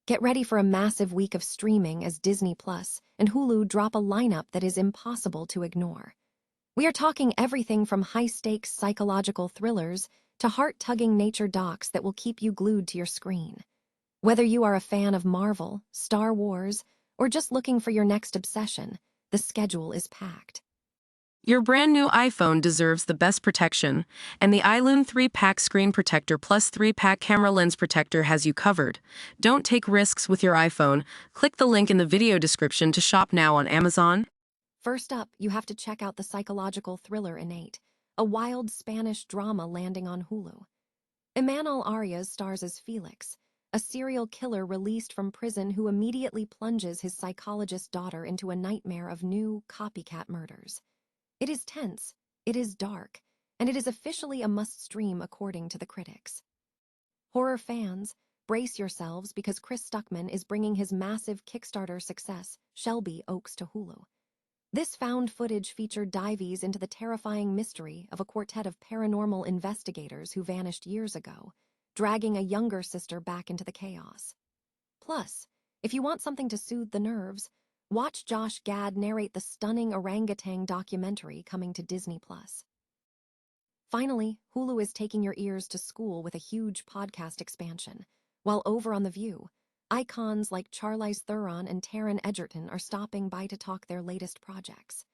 Get ready for a massive week of streaming as Disney Plus and Hulu drop a lineup that is impossible to ignore. We are talking everything from high-stakes psychological thrillers to heart-tugging nature docs that will keep you glued to your screen. Whether you are a fan of Marvel, Star Wars, or just looking for your next obsession, the schedule is packed. Your brand new iPhone deserves the best protection, and the iLume 3-pack screen protector plus 3-pack camera lens protector has you covered. Don't take risks with your iPhone. Click the link in the video description to shop now on Amazon. First up, you have to check out the psychological thriller Innate, a wild Spanish drama landing on Hulu. Imanol Arias stars as Felix, a serial killer released from prison who immediately plunges his psychologist daughter into a nightmare of new, copycat murders. It is tense, it is dark, and it is officially a must-stream according to the critics. Horror fans, brace yourselves because Chris Stuckman is bringing his massive Kickstarter success, Shelby Oaks, to Hulu. This found footage feature dives into the terrifying mystery of a quartet of paranormal investigators who vanished years ago, dragging a younger sister back into the chaos. Plus, if you want something to soothe the nerves, watch Josh Gad narrate the stunning orangutan documentary coming to Disney+. Finally, Hulu is taking your ears to school with a huge podcast expansion, while over on The View, icons like Charlize Theron and Taron Egerton are stopping by to talk their latest projects.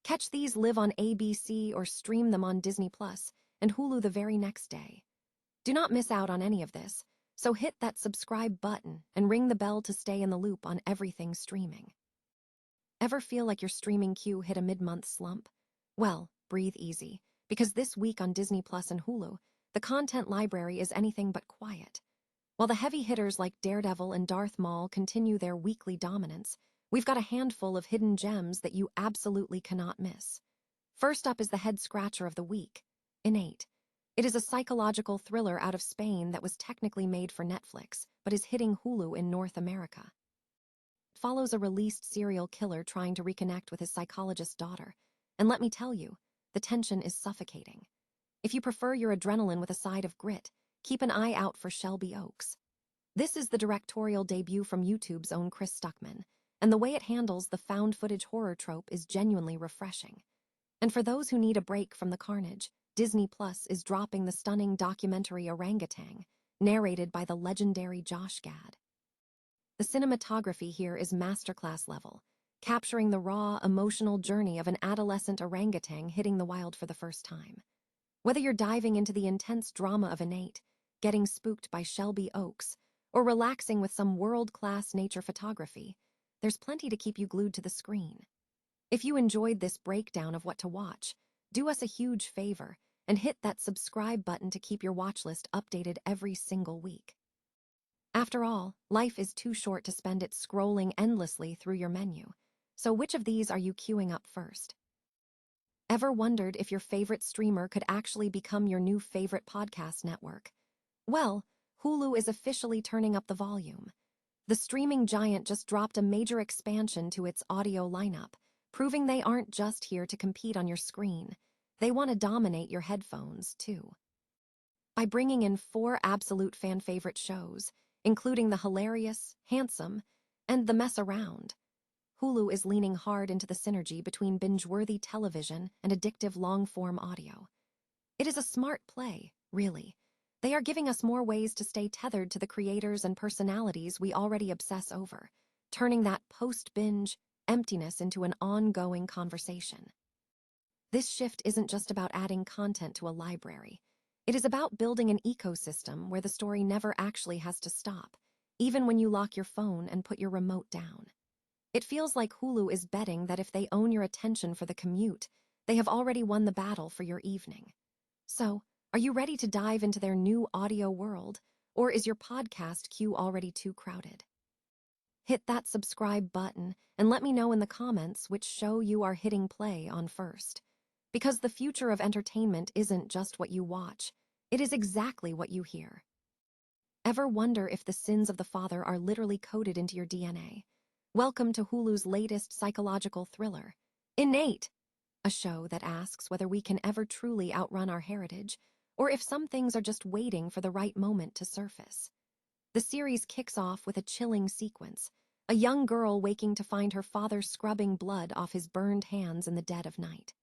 Catch these live on ABC or stream them on Disney+ and Hulu the very next day. Do not miss out on any of this, so hit that subscribe button and ring the bell to stay in the loop on everything streaming. Ever feel like your streaming queue hit a mid-month slump? Well, breathe easy, because this week on Disney Plus and Hulu, the content library is anything but quiet. While the heavy hitters like Daredevil and Darth Maul continue their weekly dominance, we've got a handful of hidden gems that you absolutely cannot miss. First up is the head-scratcher of the week, Innate. It is a psychological thriller out of Spain that was technically made for Netflix, but is hitting Hulu in North America. It follows a released serial killer trying to reconnect with his psychologist daughter, and let me tell you, the tension is suffocating. If you prefer your adrenaline with a side of grit, keep an eye out for Shelby Oaks. This is the directorial debut from YouTube's own Chris Stuckman, and the way it handles the found footage horror trope is genuinely refreshing. And for those who need a break from the carnage, Disney Plus is dropping the stunning documentary Orangutan, narrated by the legendary Josh Gad. The cinematography here is masterclass level, capturing the raw, emotional journey of an adolescent orangutan hitting the wild for the first time. Whether you're diving into the intense drama of Innate, getting spooked by Shelby Oaks, or relaxing with some world-class nature photography, there's plenty to keep you glued to the screen. If you enjoyed this breakdown of what to watch, do us a huge favor and hit that subscribe button to keep your watch list updated every single week. After all, life is too short to spend it scrolling endlessly through your menu, so which of these are you queuing up first? Ever wondered if your favorite streamer could actually become your new favorite podcast network? Well, Hulu is officially turning up the volume. The streaming giant just dropped a major expansion to its audio lineup, proving they aren't just here to compete on your screen. They want to dominate your headphones, too. By bringing in 4 absolute fan-favorite shows, including the hilarious, handsome, and the mess around, Hulu is leaning hard into the synergy between binge-worthy television and addictive long-form audio. It is a smart play, really. They are giving us more ways to stay tethered to the creators and personalities we already obsess over, turning that post-binge emptiness into an ongoing conversation. This shift isn't just about adding content to a library. It is about building an ecosystem where the story never actually has to stop, even when you lock your phone and put your remote down. It feels like Hulu is betting that if they own your attention for the commute, they have already won the battle for your evening. So, are you ready to dive into their new audio world, or is your podcast queue already too crowded? Hit that subscribe button and let me know in the comments which show you are hitting play on first. Because the future of entertainment isn't just what you watch, it is exactly what you hear. Ever wonder if the sins of the father are literally coded into your DNA? Welcome to Hulu's latest psychological thriller, Innate, a show that asks whether we can ever truly outrun our heritage, or if some things are just waiting for the right moment to surface. The series kicks off with a chilling sequence, a young girl waking to find her father scrubbing blood off his burned hands in the dead of night.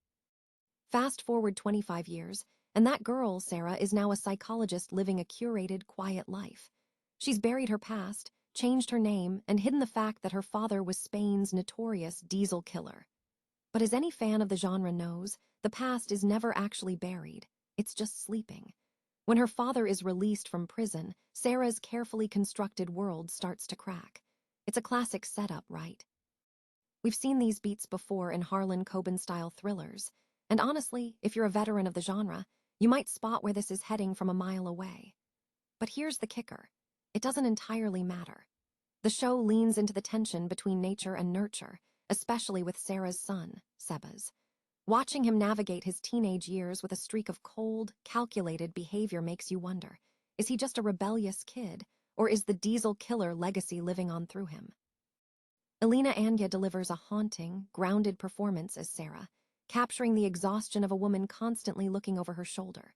Fast forward 25 years, and that girl, Sarah, is now a psychologist living a curated, quiet life. She's buried her past, changed her name, and hidden the fact that her father was Spain's notorious diesel killer. But as any fan of the genre knows, the past is never actually buried. It's just sleeping. When her father is released from prison, Sarah's carefully constructed world starts to crack. It's a classic setup, right? We've seen these beats before in Harlan Coben-style thrillers, and honestly, if you're a veteran of the genre, you might spot where this is heading from a mile away. But here's the kicker. It doesn't entirely matter. The show leans into the tension between nature and nurture, especially with Sarah's son, Sebas. Watching him navigate his teenage years with a streak of cold, calculated behavior makes you wonder, is he just a rebellious kid, or is the diesel killer legacy living on through him? Elena Anya delivers a haunting, grounded performance as Sarah, capturing the exhaustion of a woman constantly looking over her shoulder.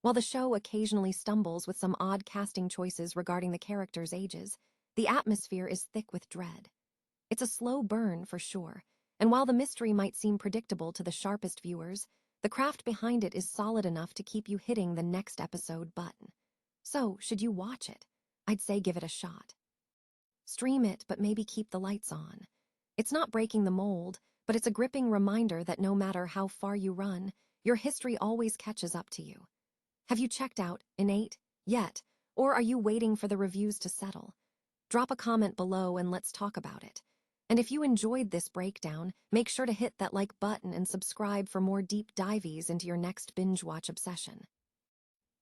While the show occasionally stumbles with some odd casting choices regarding the characters' ages, the atmosphere is thick with dread. It's a slow burn, for sure, and while the mystery might seem predictable to the sharpest viewers, the craft behind it is solid enough to keep you hitting the next episode button. So, should you watch it? I'd say give it a shot. Stream it, but maybe keep the lights on. It's not breaking the mold, but it's a gripping reminder that no matter how far you run, your history always catches up to you. Have you checked out Innate yet, or are you waiting for the reviews to settle? Drop a comment below and let's talk about it. And if you enjoyed this breakdown, make sure to hit that like button and subscribe for more deep dives into your next binge watch obsession.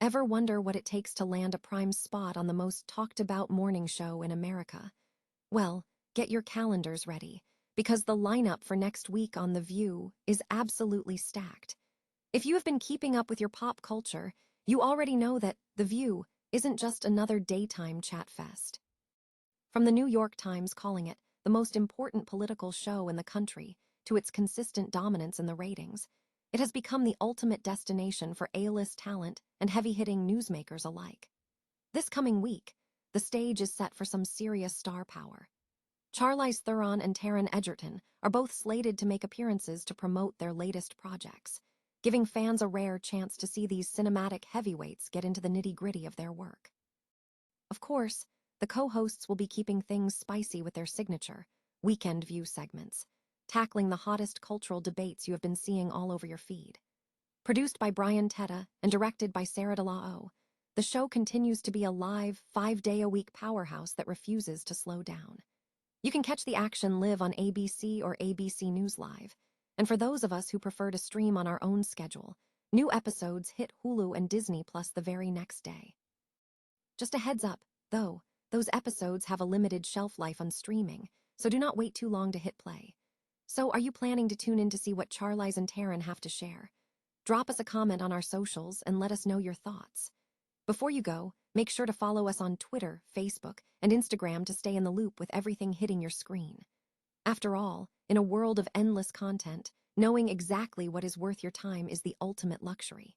Ever wonder what it takes to land a prime spot on the most talked about morning show in America? Well, get your calendars ready, because the lineup for next week on The View is absolutely stacked. If you have been keeping up with your pop culture, you already know that The View isn't just another daytime chat fest. From the New York Times calling it the most important political show in the country to its consistent dominance in the ratings, it has become the ultimate destination for A-list talent and heavy-hitting newsmakers alike. This coming week, the stage is set for some serious star power. Charlize Theron and Taron Egerton are both slated to make appearances to promote their latest projects, giving fans a rare chance to see these cinematic heavyweights get into the nitty-gritty of their work. Of course, the co-hosts will be keeping things spicy with their signature Weekend View segments, tackling the hottest cultural debates you have been seeing all over your feed. Produced by Brian Tetta and directed by Sarah DeLao, the show continues to be a live, 5-day-a-week powerhouse that refuses to slow down. You can catch the action live on ABC or ABC News Live, and for those of us who prefer to stream on our own schedule, new episodes hit Hulu and Disney Plus the very next day. Just a heads up, though, those episodes have a limited shelf life on streaming, so do not wait too long to hit play. So are you planning to tune in to see what Charlize and Taron have to share? Drop us a comment on our socials and let us know your thoughts. Before you go, make sure to follow us on Twitter, Facebook, and Instagram to stay in the loop with everything hitting your screen. After all, in a world of endless content, knowing exactly what is worth your time is the ultimate luxury.